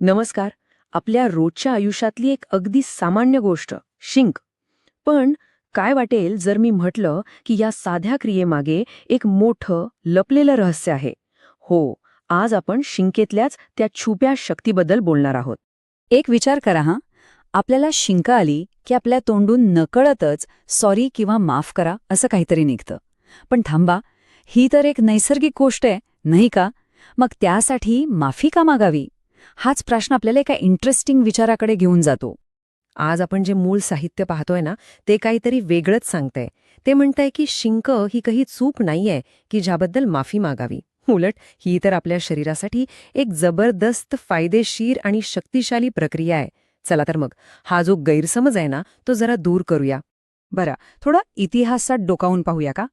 नमस्कार. आपल्या रोजच्या आयुष्यातली एक अगदी सामान्य गोष्ट, शिंक. पण काय वाटेल जर मी म्हटलं की या साध्या क्रियेमागे एक मोठं लपलेलं रहस्य आहे. हो, आज आपण शिंकेतल्याच त्या छुप्या शक्तीबद्दल बोलणार आहोत. एक विचार करा हां, आपल्याला शिंक आली की आपल्या तोंडून नकळतच सॉरी किंवा माफ करा असं काहीतरी निघतं. पण थांबा, ही तर एक नैसर्गिक गोष्ट आहे, नाही का? मग त्यासाठी माफी का मागावी? हाच प्रश्न आपल्याला एका इंटरेस्टिंग विचाराकडे घेऊन जातो. आज आपण जे मूळ साहित्य पाहतोय ना, ते काहीतरी वेगळंच सांगतंय. ते म्हणतंय की शिंक ही काही चूक नाहीये की ज्याबद्दल माफी मागावी. उलट ही तर आपल्या शरीरासाठी एक जबरदस्त फायदेशीर आणि शक्तिशाली प्रक्रिया आहे. चला तर मग हा जो गैरसमज आहे ना, तो जरा दूर करूया. बरं, थोडा इतिहासात डोकावून पाहूया का?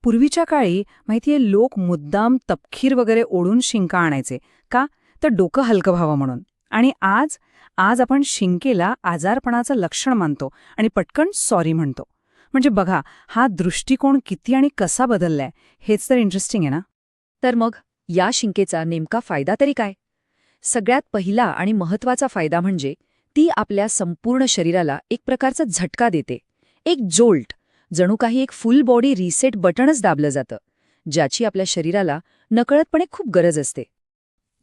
पूर्वीच्या काळी माहितीये लोक मुद्दाम तपकीर वगैरे ओढून शिंका आणायचे. का? तर डोकं हलकं व्हावं म्हणून. आणि आज आज आपण शिंकेला आजारपणाचं लक्षण मानतो आणि पटकन सॉरी म्हणतो. म्हणजे बघा, हा दृष्टिकोन किती आणि कसा बदललाय हेच तर इंटरेस्टिंग आहे ना. तर मग या शिंकेचा नेमका फायदा तरी काय? सगळ्यात पहिला आणि महत्वाचा फायदा म्हणजे ती आपल्या संपूर्ण शरीराला एक प्रकारचा झटका देते. एक जोल्ट, जणू काही एक फुल बॉडी रिसेट बटणच दाबलं जातं, ज्याची आपल्या शरीराला नकळतपणे खूप गरज असते.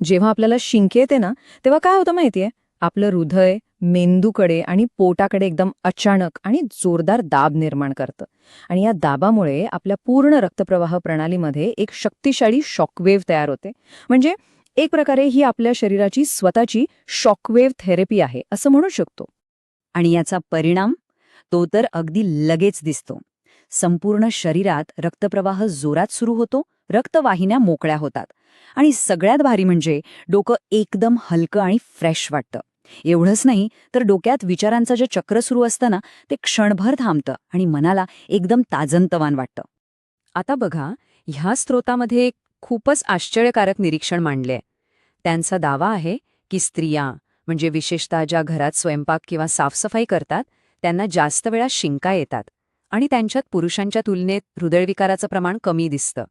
जेव्हा आपल्याला शिंक येते ना, तेव्हा काय होतं माहितीये? आपलं हृदय मेंदूकडे आणि पोटाकडे एकदम अचानक आणि जोरदार दाब निर्माण करतं. आणि या दाबामुळे आपल्या पूर्ण रक्तप्रवाह प्रणालीमध्ये एक शक्तिशाली शॉकवेव्ह तयार होते. म्हणजे एक प्रकारे ही आपल्या शरीराची स्वतःची शॉकवेव्ह थेरपी आहे असं म्हणू शकतो. आणि याचा परिणाम तो तर अगदी लगेच दिसतो. संपूर्ण शरीरात रक्तप्रवाह जोरात सुरू होतो, रक्तवाहिन्या मोकळ्या होतात आणि सगळ्यात भारी म्हणजे डोकं एकदम हलकं आणि फ्रेश वाटतं. एवढंच नाही तर डोक्यात विचारांचं जे चक्र सुरू असतं ना, ते क्षणभर थांबतं आणि मनाला एकदम ताजंतवान वाटतं. आता बघा, ह्या स्रोतामध्ये एक खूपच आश्चर्यकारक निरीक्षण मांडले. त्यांचा दावा आहे की स्त्रिया, म्हणजे विशेषतः ज्या घरात स्वयंपाक किंवा साफसफाई करतात, त्यांना जास्त वेळा शिंका येतात आणि त्यांच्यात पुरुषांच्या तुलनेत हृदयविकाराचं प्रमाण कमी दिसतं.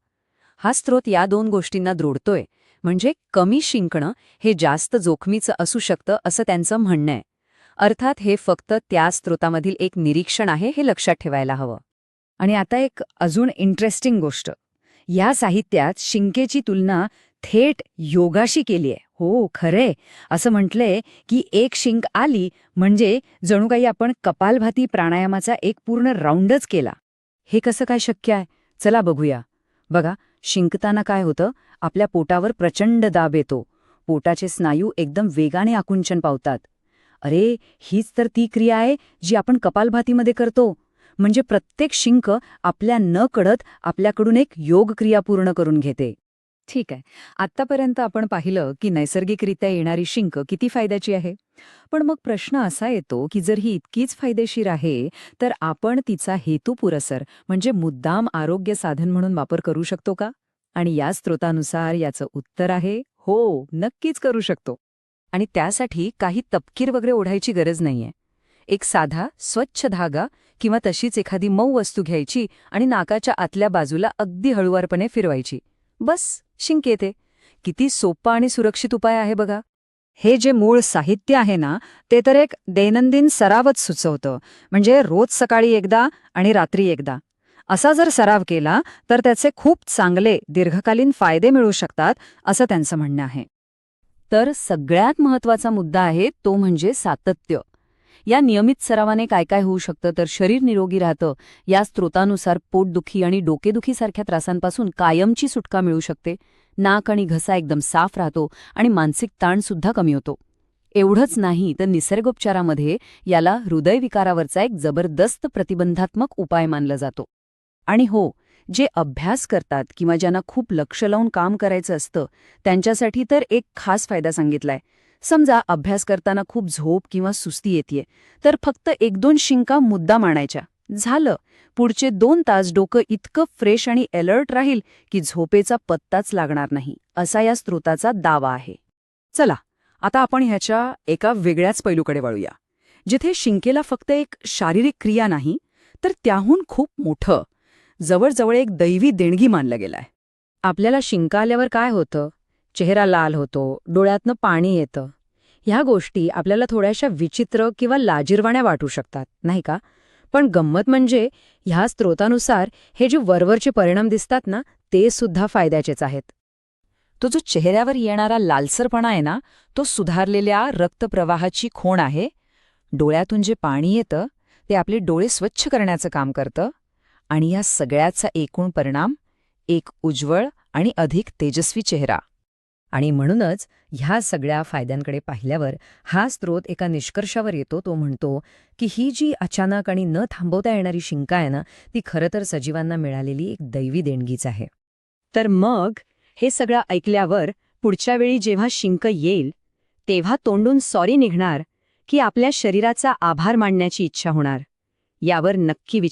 हा स्रोत या दोन गोष्टींना जोडतोय. म्हणजे कमी शिंकणं हे जास्त जोखमीचं असू शकतं असं त्यांचं म्हणणं आहे. अर्थात हे फक्त त्या स्रोतामधील एक निरीक्षण आहे, हे लक्षात ठेवायला हवं. आणि आता एक अजून इंटरेस्टिंग गोष्ट, या साहित्यात शिंकेची तुलना थेट योगाशी केली आहे. हो, खरे असं म्हटलंय की एक शिंक आली म्हणजे जणू काही आपण कपालभाती प्राणायामाचा एक पूर्ण राऊंडच केला. हे कसं काय शक्य आहे? चला बघूया. बघा, शिंकताना काय होतं, आपल्या पोटावर प्रचंड दाब येतो. पोटाचे स्नायू एकदम वेगाने आकुंचन पावतात. अरे, हीच तर ती क्रिया आहे जी आपण कपालभातीमध्ये करतो. म्हणजे प्रत्येक शिंक आपल्या न कळत आपल्याकडून एक योग क्रिया पूर्ण करून घेते. ठीक आहे, आत्तापर्यंत आपण पाहिलं की नैसर्गिकरित्या येणारी शिंक किती फायद्याची आहे. पण मग प्रश्न असा येतो की जर ही इतकीच फायदेशीर आहे, तर आपण तिचा हेतुपुरस्सर म्हणजे मुद्दाम आरोग्य साधन म्हणून वापर करू शकतो का? आणि या स्रोतानुसार याचं उत्तर आहे हो, नक्कीच करू शकतो. आणि त्यासाठी काही तपकीर वगैरे ओढायची गरज नाहीये. एक साधा स्वच्छ धागा किंवा तशीच एखादी मऊ वस्तू घ्यायची आणि नाकाच्या आतल्या बाजूला अगदी हळुवारपणे फिरवायची. बस, शिंक येते. किती सोपा आणि सुरक्षित उपाय आहे बघा. हे जे मूळ साहित्य आहे ना, ते तर एक दैनंदिन सरावच सुचवतं. म्हणजे रोज सकाळी एकदा आणि रात्री एकदा असा जर सराव केला तर त्याचे खूप चांगले दीर्घकालीन फायदे मिळू शकतात असं त्यांचं म्हणणं आहे. तर सगळ्यात महत्वाचा मुद्दा आहे तो म्हणजे सातत्य. या नियमित सरावाने काय काय होऊ शकतं तर शरीर निरोगी राहतं. या स्रोतानुसार पोटदुखी आणि डोकेदुखीसारख्या त्रासांपासून कायमची सुटका मिळू शकते. नाक आणि घसा एकदम साफ राहतो आणि मानसिक ताणसुद्धा कमी होतो. एवढंच नाही तर निसर्गोपचारामध्ये याला हृदयविकारावरचा एक जबरदस्त प्रतिबंधात्मक उपाय मानला जातो. आणि हो, जे अभ्यास करतात किंवा ज्यांना खूप लक्ष लावून काम करायचं असतं, त्यांच्यासाठी तर एक खास फायदा सांगितलाय. समजा अभ्यास करताना खूप झोप किंवा सुस्ती येतेय, तर फक्त 1-2 शिंका मुद्दाम आणायच्या. झालं, पुढचे 2 तास डोकं इतकं फ्रेश आणि अलर्ट राहील की झोपेचा पत्ताच लागणार नाही, असा या स्रोताचा दावा आहे. चला, आता आपण ह्याच्या एका वेगळ्याच पैलूकडे वळूया, जिथे शिंकेला फक्त एक शारीरिक क्रिया नाही, तर त्याहून खूप मोठं, जवळजवळ एक दैवी देणगी मानलं गेलाय. आपल्याला शिंक आल्यावर काय होतं? चेहरा लाल होतो, डोळ्यातनं पाणी येतं. ह्या गोष्टी आपल्याला थोड्याशा विचित्र किंवा लाजिरवाण्या वाटू शकतात, नाही का? पण गंमत म्हणजे ह्या स्रोतानुसार हे जे वरवरचे परिणाम दिसतात ना, ते सुद्धा फायद्याचेच आहेत. तो जो चेहऱ्यावर येणारा लालसरपणा आहे ना, तो सुधारलेल्या रक्तप्रवाहाची खूण आहे. डोळ्यातून जे पाणी येतं ते आपले डोळे स्वच्छ करण्याचं काम करतं. आणि या सगळ्याचा एकूण परिणाम एक उज्ज्वल आणि अधिक तेजस्वी चेहरा. आणि म्हणूनच ह्या सगळ्या फायद्यांकडे पाहिल्यावर हा स्रोत एका निष्कर्षावर येतो. तो म्हणतो की ही जी अचानक आणि न थांबवता येणारी शिंका आहे ना, ती खरं तर सजीवांना मिळालेली एक दैवी देणगीच आहे. तर मग हे सगळं ऐकल्यावर पुढच्या वेळी जेव्हा शिंक येईल तेव्हा तोंडून सॉरी निघणार की आपल्या शरीराचा आभार मानण्याची इच्छा होणार, यावर नक्की विचार